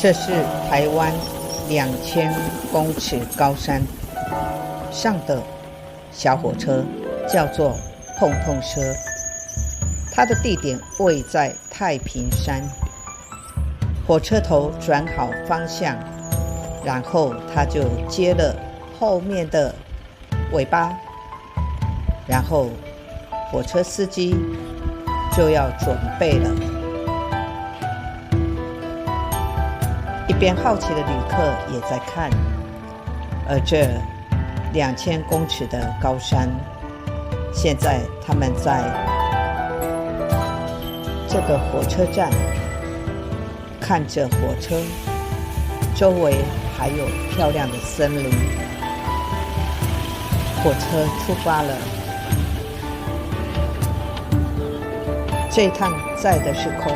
这是台湾2000公尺高山上的小火车，叫做碰碰车。它的地点位在太平山。火车头转好方向，然后它就接了后面的尾巴，然后火车司机就要准备了。一边好奇的旅客也在看，而这2000公尺的高山，现在他们在这个火车站看着火车，周围还有漂亮的森林。火车出发了，这一趟载的是空